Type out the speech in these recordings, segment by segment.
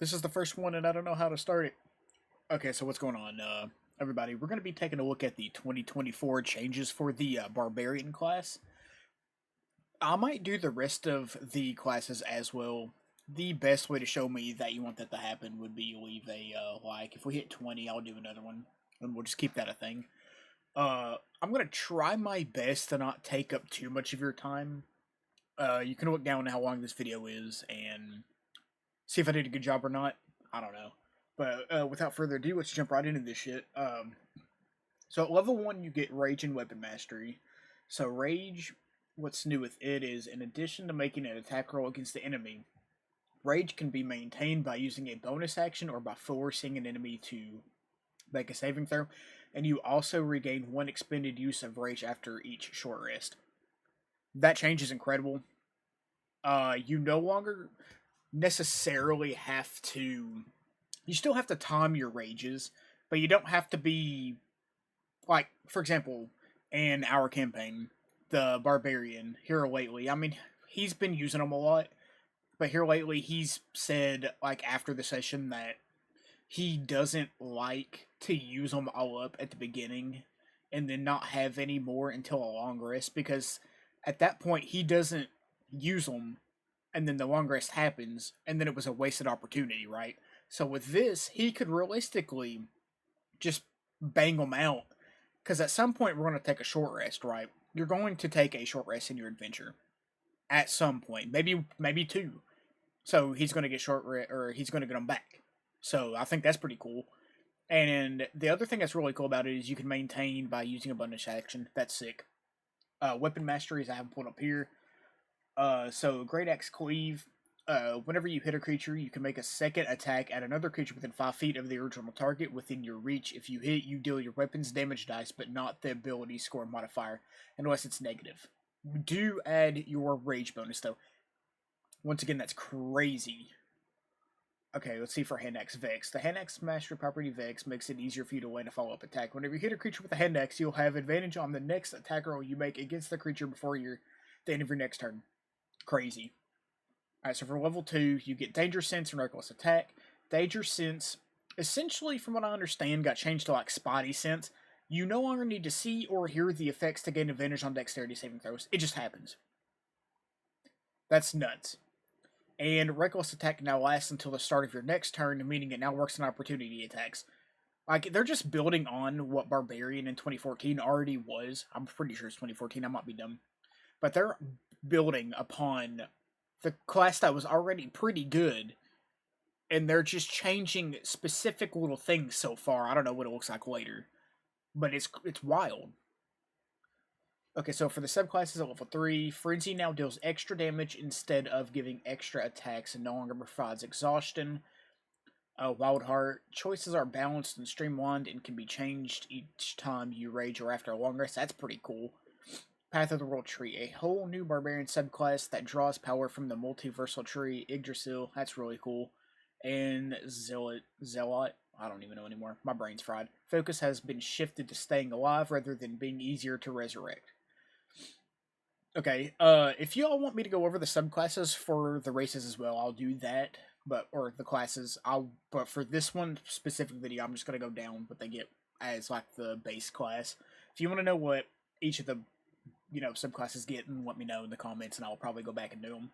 This is the first one, and I don't know how to start it. Okay, so what's going on, everybody? We're going to be taking a look at the 2024 changes for the Barbarian class. I might do the rest of the classes as well. The best way to show me that you want that to happen would be leave a like. If we hit 20, I'll do another one, and we'll just keep that a thing. I'm going to try my best to not take up too much of your time. You can look down how long this video is and see if I did a good job or not. I don't know. But without further ado, let's jump right into this shit. So at level 1, you get Rage and Weapon Mastery. So Rage, what's new with it is, in addition to making an attack roll against the enemy, Rage can be maintained by using a bonus action or by forcing an enemy to make a saving throw. And you also regain 1 expended use of Rage after each short rest. That change is incredible. You no longer necessarily have to. You still have to time your rages, but you don't have to be like, for example, in our campaign, the Barbarian here lately. I mean, he's been using them a lot, but here lately he's said like after the session that he doesn't like to use them all up at the beginning and then not have any more until a long rest, because at that point he doesn't use them and then the long rest happens and then it was a wasted opportunity, right? So with this, he could realistically just bang them out, because at some point we're going to take a short rest, right? You're going to take a short rest in your adventure at some point, maybe two. So he's going to get or he's going to get them back. So I think that's pretty cool. And the other thing that's really cool about it is you can maintain by using a bonus action. That's sick. Weapon masteries I have pulled up here. So Great Axe Cleave. Whenever you hit a creature, you can make a second attack at another creature within 5 feet of the original target within your reach. If you hit, you deal your weapon's damage dice, but not the ability score modifier, unless it's negative. You do add your rage bonus, though. Once again, that's crazy. Okay, let's see for Hand Axe Vex. The Hand Axe Mastery property Vex makes it easier for you to land a follow-up attack. Whenever you hit a creature with a Hand Axe, you'll have advantage on the next attack roll you make against the creature before the end of your next turn. Crazy. Alright, so for level 2, you get Danger Sense and Reckless Attack. Danger Sense, essentially, from what I understand, got changed to like Spotty Sense. You no longer need to see or hear the effects to gain advantage on dexterity saving throws. It just happens. That's nuts. And Reckless Attack now lasts until the start of your next turn, meaning it now works on opportunity attacks. Like, they're just building on what Barbarian in 2014 already was. I'm pretty sure it's 2014, I might be dumb. But they're building upon the class that was already pretty good, and they're just changing specific little things so far. I don't know what it looks like later, but it's wild. Okay, so for the subclasses at level 3, Frenzy now deals extra damage instead of giving extra attacks and no longer provides exhaustion. Wild Heart, choices are balanced and streamlined and can be changed each time you rage or after a long rest. That's pretty cool. Path of the World Tree, a whole new Barbarian subclass that draws power from the multiversal tree. Yggdrasil, that's really cool. And Zealot, I don't even know anymore. My brain's fried. Focus has been shifted to staying alive rather than being easier to resurrect. Okay, if you all want me to go over the subclasses for the races as well, I'll do that. Or the classes, but for this one specific video, I'm just gonna go down what they get as like the base class. If you want to know what each of the subclasses get, and let me know in the comments, and I'll probably go back and do them.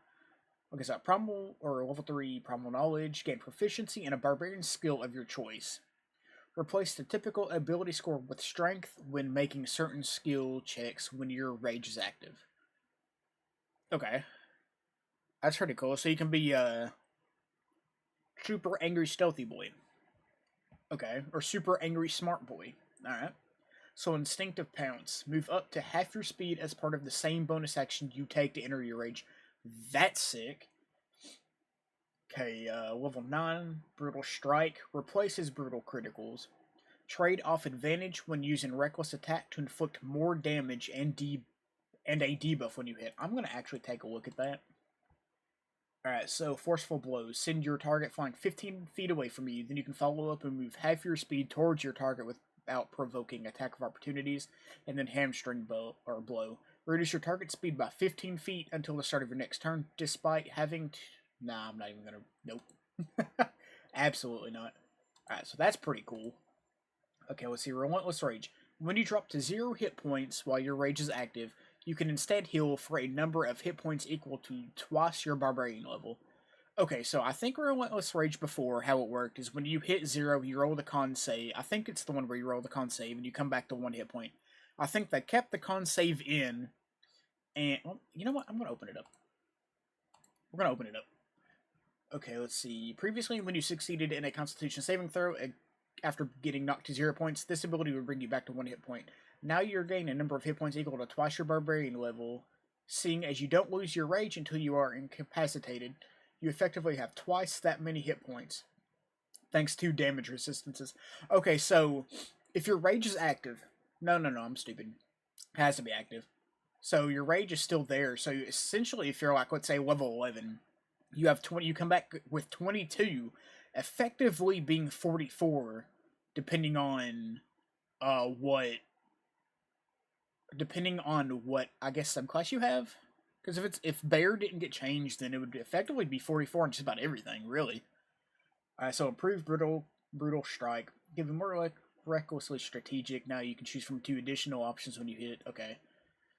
Okay, so Primal, or level 3, Primal Knowledge, gain proficiency in a Barbarian skill of your choice. Replace the typical ability score with Strength when making certain skill checks when your Rage is active. Okay. That's pretty cool. So you can be Super Angry Stealthy Boy. Okay, or Super Angry Smart Boy. Alright. So Instinctive Pounce. Move up to half your speed as part of the same bonus action you take to enter your rage. That's sick. Okay, level 9, Brutal Strike. Replaces Brutal Criticals. Trade off advantage when using Reckless Attack to inflict more damage and a debuff when you hit. I'm going to actually take a look at that. Alright, so Forceful Blows. Send your target flying 15 feet away from you. Then you can follow up and move half your speed towards your target without provoking attack of opportunities, and then Hamstring Blow. Reduce your target speed by 15 feet until the start of your next turn, despite having Nah, I'm not even gonna... Nope. Absolutely not. Alright, so that's pretty cool. Okay, let's see. Relentless Rage. When you drop to 0 hit points while your rage is active, you can instead heal for a number of hit points equal to twice your Barbarian level. Okay, so I think Relentless Rage before, how it worked is when you hit 0, you roll the con save. I think it's the one where you roll the con save and you come back to 1 hit point. I think they kept the con save in, and, well, you know what? I'm going to open it up. We're going to open it up. Okay, let's see. Previously, when you succeeded in a Constitution saving throw, after getting knocked to 0 points, this ability would bring you back to 1 hit point. Now you're gaining a number of hit points equal to twice your Barbarian level. Seeing as you don't lose your rage until you are incapacitated, you effectively have twice that many hit points, thanks to damage resistances. Okay, so if your rage is active, no, I'm stupid. It has to be active. So your rage is still there. So essentially, if you're like, let's say level 11, you have 20. You come back with 22, effectively being 44, depending on what I guess subclass you have. Because if Bear didn't get changed, then it would effectively be 44 on just about everything, really. So improved brutal strike, given more like recklessly strategic. Now you can choose from 2 additional options when you hit. Okay.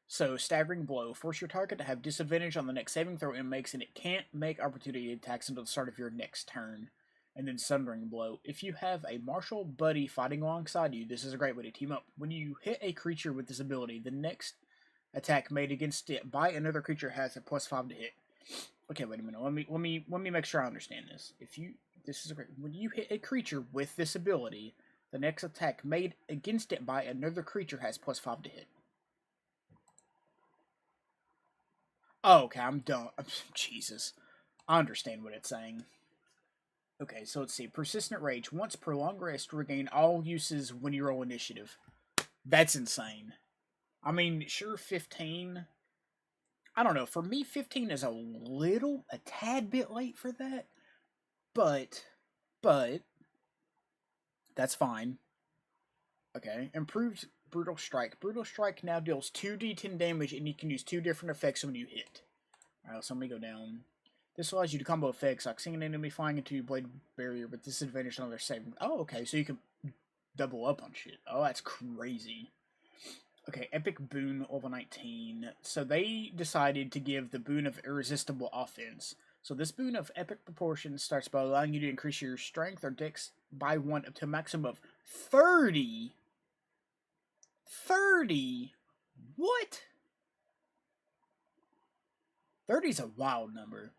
So staggering blow, force your target to have disadvantage on the next saving throw it makes, and it can't make opportunity attacks until the start of your next turn. And then sundering blow. If you have a martial buddy fighting alongside you, this is a great way to team up. When you hit a creature with this ability, the next attack made against it by another creature has a +5 to hit. Okay, wait a minute. Let me make sure I understand this. When you hit a creature with this ability, the next attack made against it by another creature has +5 to hit. Oh, okay, I'm done. Jesus. I understand what it's saying. Okay, so let's see. Persistent Rage. Once prolonged rest, regain all uses when you roll initiative. That's insane. I mean, sure, 15. I don't know. For me, 15 is a tad bit late for that. But, that's fine. Okay, improved Brutal Strike. Brutal Strike now deals 2d10 damage, and you can use 2 different effects when you hit. Alright, so let me go down. This allows you to combo effects, like seeing an enemy flying into your blade barrier with disadvantage on their saving. Oh, okay, so you can double up on shit. Oh, that's crazy. Okay, Epic Boon level 19. So they decided to give the Boon of Irresistible Offense. So this Boon of Epic Proportions starts by allowing you to increase your strength or dex by 1 up to a maximum of 30. 30? What? 30 is a wild number.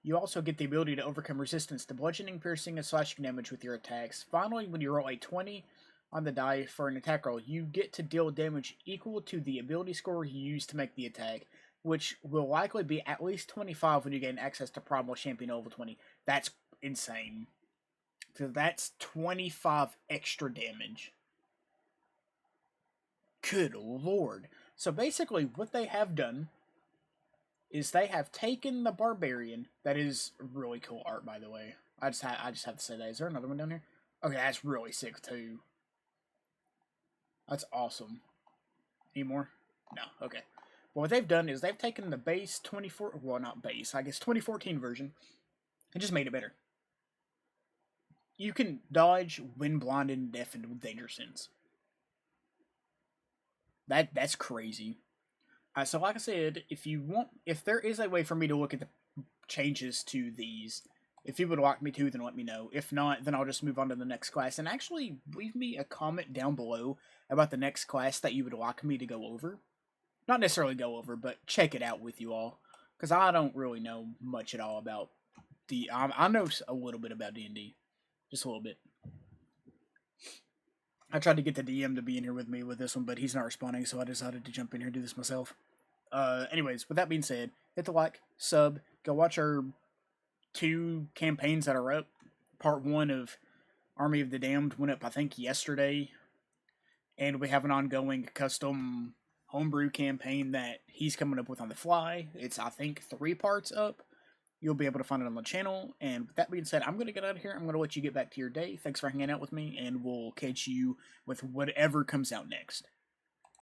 You also get the ability to overcome resistance to bludgeoning, piercing, and slashing damage with your attacks. Finally, when you roll a 20 on the die for an attack roll, you get to deal damage equal to the ability score you used to make the attack, which will likely be at least 25 when you gain access to Primal Champion level 20. That's insane. So that's 25 extra damage. Good lord. So basically, what they have done is they have taken the Barbarian. That is really cool art, by the way. I just have to say that. Is there another one down here? Okay, that's really sick, too. That's awesome. Any more? No, okay. Well, what they've done is they've taken the base 2014 version and just made it better. You can dodge when blinded and deafened with danger sense. That's crazy. So like I said, if there is a way for me to look at the changes to these, if you would like me to, then let me know. If not, then I'll just move on to the next class. And actually, leave me a comment down below about the next class that you would like me to go over. Not necessarily go over, but check it out with you all. Because I don't really know much at all about I know a little bit about D&D. Just a little bit. I tried to get the DM to be in here with me with this one, but he's not responding, so I decided to jump in here and do this myself. Anyways, with that being said, hit the like, sub, go watch our 2 campaigns that are up. Part 1 of Army of the Damned went up, I think, yesterday. And we have an ongoing custom homebrew campaign that he's coming up with on the fly. It's, I think, 3 parts up. You'll be able to find it on the channel. And with that being said, I'm going to get out of here. I'm going to let you get back to your day. Thanks for hanging out with me, and we'll catch you with whatever comes out next.